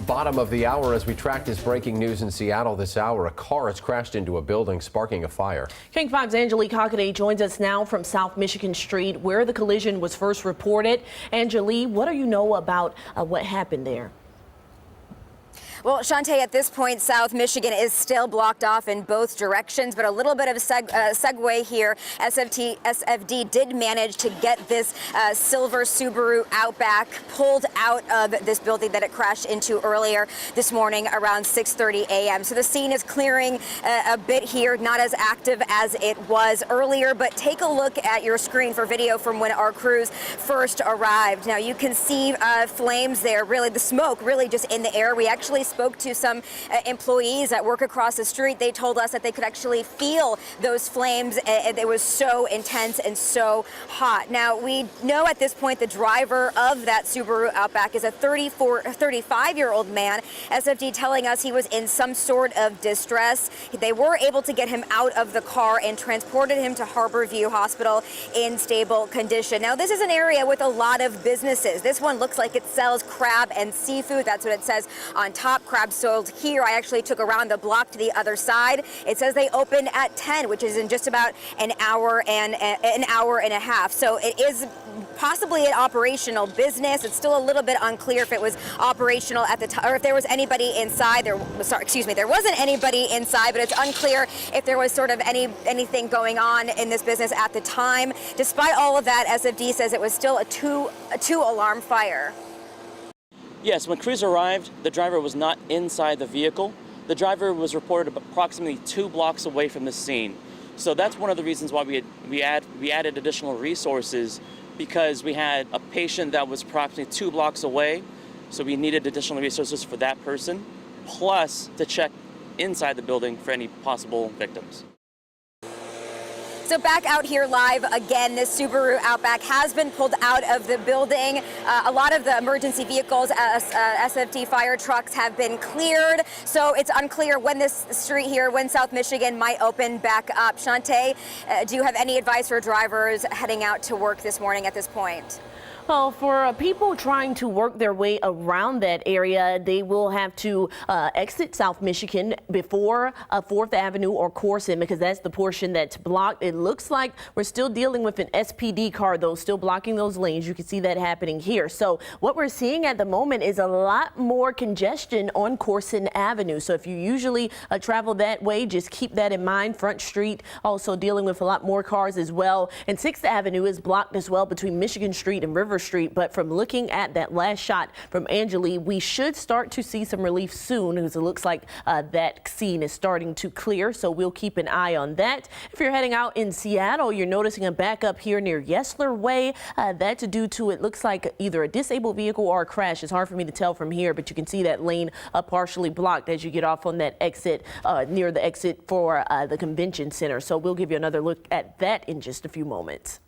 Bottom of the hour as we track this breaking news in Seattle this hour. A car has crashed into a building, sparking a fire. King 5's Angelique Hockaday joins us now from South Michigan Street, where the collision was first reported. Angelique, what do you know about what happened there? Well, Shantae, at this point, South Michigan is still blocked off in both directions, but a little bit of a segue here. SFD did manage to get this silver Subaru Outback pulled out of this building that it crashed into earlier this morning around 6:30 a.m. So the scene is clearing a bit here, not as active as it was earlier, but take a look at your screen for video from when our crews first arrived. Now you can see flames there, really the smoke really just in the air. We actually spoke to some employees that work across the street. They told us that they could actually feel those flames. It was so intense and so hot. Now, we know at this point the driver of that Subaru Outback is a 35-year-old man. SFD telling us he was in some sort of distress. They were able to get him out of the car and transported him to Harborview Hospital in stable condition. Now, this is an area with a lot of businesses. This one looks like it sells crab and seafood. That's what it says on top. Crab sold here. I actually took around the block to the other side. It says they open at 10, which is in just about an hour and a half. So it is possibly an operational business. It's still a little bit unclear if it was operational at the time or if there was anybody inside. There wasn't anybody inside, but it's unclear if there was sort of anything going on in this business at the time. Despite all of that, SFD says it was still a two-alarm fire. Yes, when crews arrived, the driver was not inside the vehicle. The driver was reported approximately 2 blocks away from the scene. So that's one of the reasons why we added additional resources, because we had a patient that was approximately 2 blocks away. So we needed additional resources for that person, plus to check inside the building for any possible victims. So back out here live again, this Subaru Outback has been pulled out of the building. A lot of the emergency vehicles, SFD fire trucks have been cleared. So it's unclear when this street here, when South Michigan might open back up. Shantae, do you have any advice for drivers heading out to work this morning at this point? Well, for people trying to work their way around that area, they will have to exit South Michigan before 4th Avenue or Corson, because that's the portion that's blocked. It looks like we're still dealing with an SPD car, though, still blocking those lanes. You can see that happening here. So what we're seeing at the moment is a lot more congestion on Corson Avenue. So if you usually travel that way, just keep that in mind. Front Street also dealing with a lot more cars as well. And 6th Avenue is blocked as well between Michigan Street and River Street. But from looking at that last shot from Angelique, we should start to see some relief soon, because it looks like that scene is starting to clear. So we'll keep an eye on that. If you're heading out in Seattle, you're noticing a backup here near Yesler Way. That's due to, it looks like, either a disabled vehicle or a crash. It's hard for me to tell from here, but you can see that lane partially blocked as you get off on that exit near the exit for the convention center. So we'll give you another look at that in just a few moments.